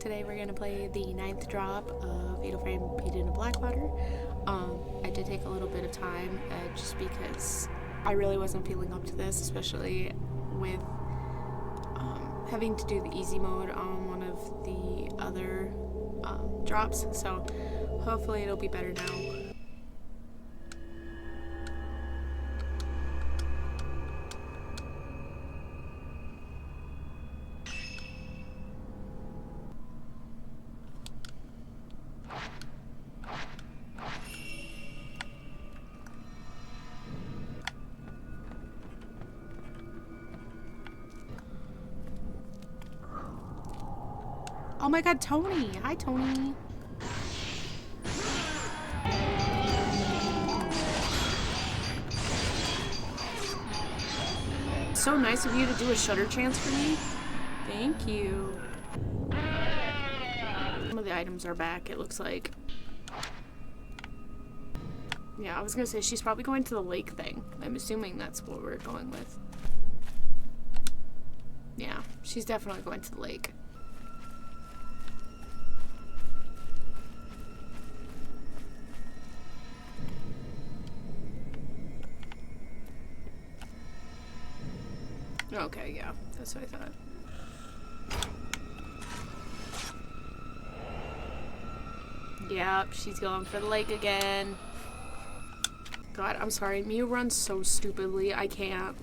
Today we're gonna play the 9th drop of Fatal Frame Maiden in Blackwater. I did take a little bit of time just because I really wasn't feeling up to this, especially with having to do the easy mode on one of the other drops. So hopefully it'll be better now. Oh my god, Tony! Hi, Tony! So nice of you to do a shutter chance for me. Thank you. Some of the items are back, it looks like. Yeah, I was gonna say she's probably going to the lake thing. I'm assuming that's what we're going with. Yeah, she's definitely going to the lake. Okay, yeah, that's what I thought. Yep, she's going for the lake again. God, I'm sorry, Mia runs so stupidly, I can't.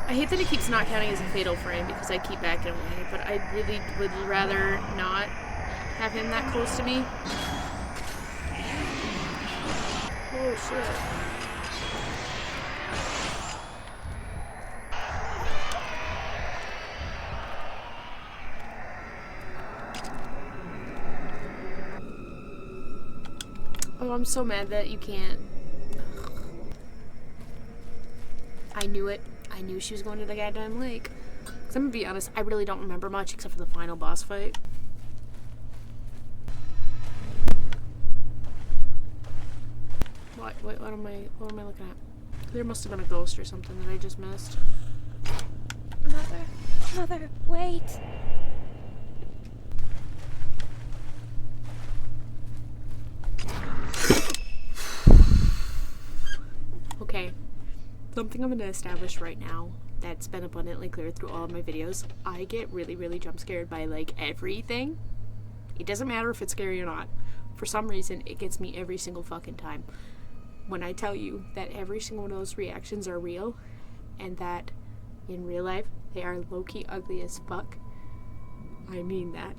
I hate that it keeps not counting as a fatal frame because I keep backing away, but I really would rather not have him that close to me. Oh shit. Oh, I'm so mad that you can't. I knew it. I knew she was going to the goddamn lake. Because I'm gonna be honest, I really don't remember much except for the final boss fight. What am I looking at? There must have been a ghost or something that I just missed. Mother, wait! Okay. Something I'm going to establish right now that's been abundantly clear through all of my videos. I get really, really jump scared by like everything. It doesn't matter if it's scary or not. For some reason, it gets me every single fucking time. When I tell you that every single one of those reactions are real, and that in real life they are low-key ugly as fuck, I mean that.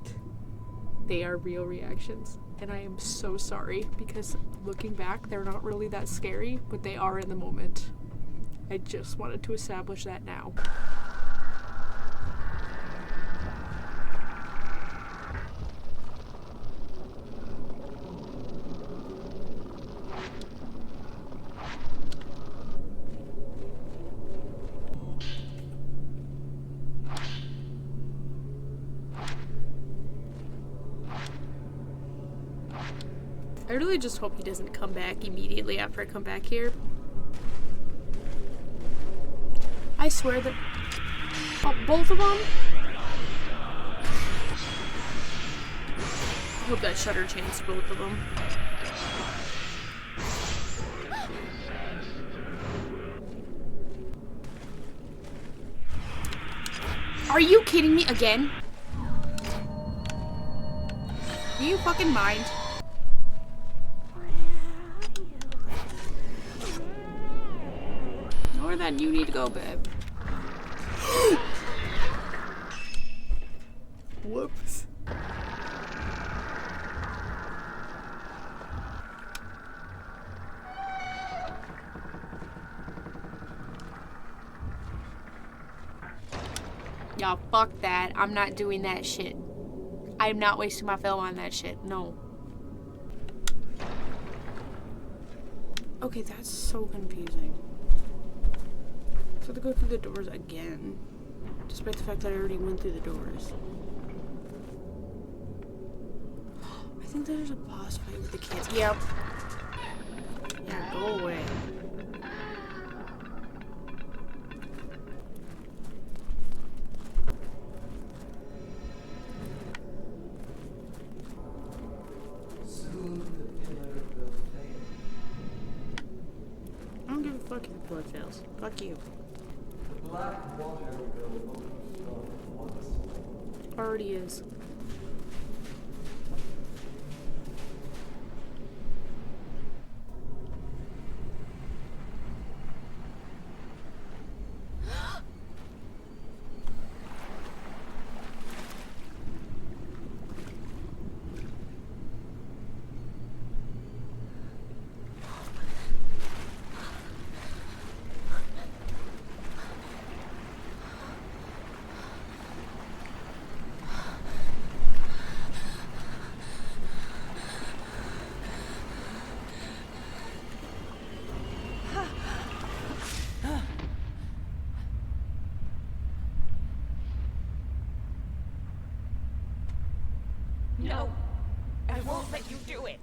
They are real reactions. And I am so sorry because looking back, they're not really that scary, but they are in the moment. I just wanted to establish that now. I really just hope he doesn't come back immediately after I come back here. I swear that... Oh, both of them? I hope that shutter changed both of them. Are you kidding me again? Do you fucking mind? Or that you need to go, babe. Whoops. Y'all, fuck that. I'm not doing that shit. I am not wasting my film on that shit. No. Okay, that's so confusing. So to go through the doors again, despite the fact that I already went through the doors. I think there's a boss fight with the kids. Yep. Yeah, go away. I don't give a fuck if the blood fails. Fuck you. The black water will overflow once. Already is. No, I won't let you do it.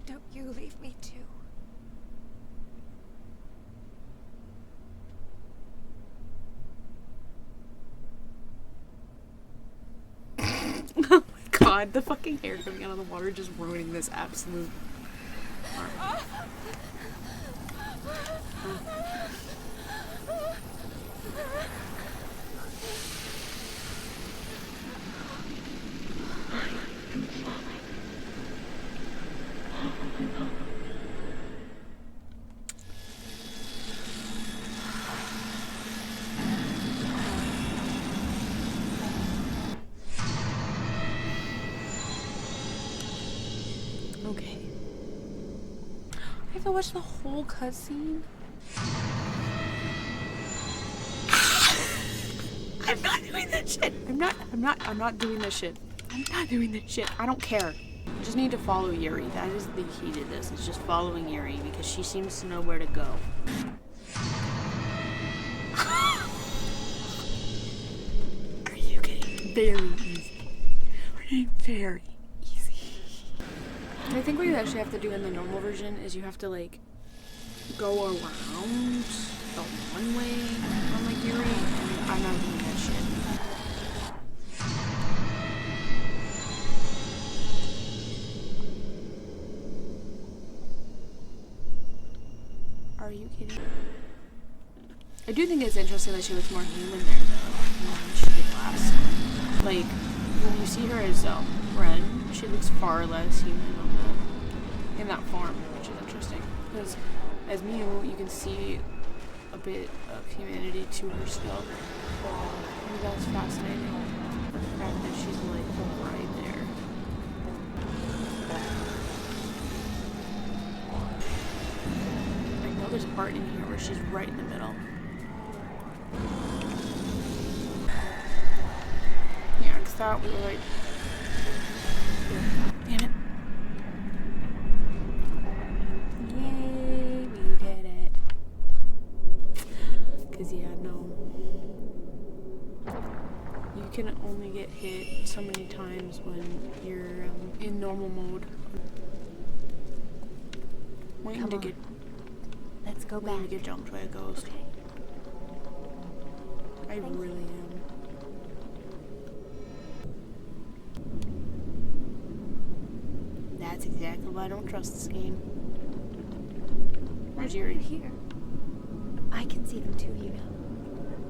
Don't you leave me too. Oh my god, the fucking hair coming out of the water just ruining this absolute art. Okay. I have to watch the whole cutscene. I'm not doing that shit. I'm not doing this shit. I'm not doing this shit. I don't care. I just need to follow Yuri. That is the key to this. It's just following Yuri because she seems to know where to go. Are you getting very easy? We're getting very easy. I think what you actually have to do in the normal version is you have to like go around the one way on like Yuri, and I'm not doing that shit. Are you kidding? I do think it's interesting that she looks more human there though than she did last time. Like when you see her as Ren, she looks far less human on that, in that form, which is interesting. Because as Mew, you can see a bit of humanity to her still. I think that's fascinating. The fact that she's like right there. I know there's a part in here where she's right in the middle. Yeah, because that we were like... Damn it. Yay, we did it. Because, yeah, no. You can only get hit so many times when you're in normal mode. Waiting to get... Let's go back. Waiting to get jumped by a ghost. Okay. I really am. That's exactly why I don't trust this game. Where's They're Yuri? right here. I can see them too, you know.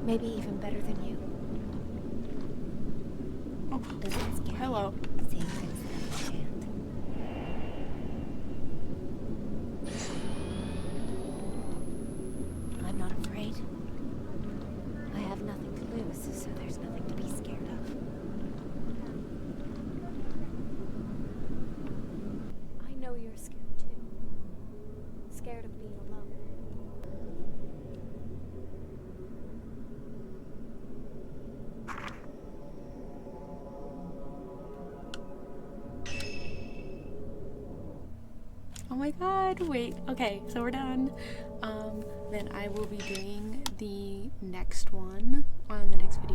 Maybe even better than you. Oh, Does it scare you, hello. seeing things that understand? I'm not afraid. I have nothing to lose, so there's nothing to be scared of. I know you're scared too. Scared of being alone. Oh my god, wait. Okay, so we're done. Then I will be doing the next one on the next video.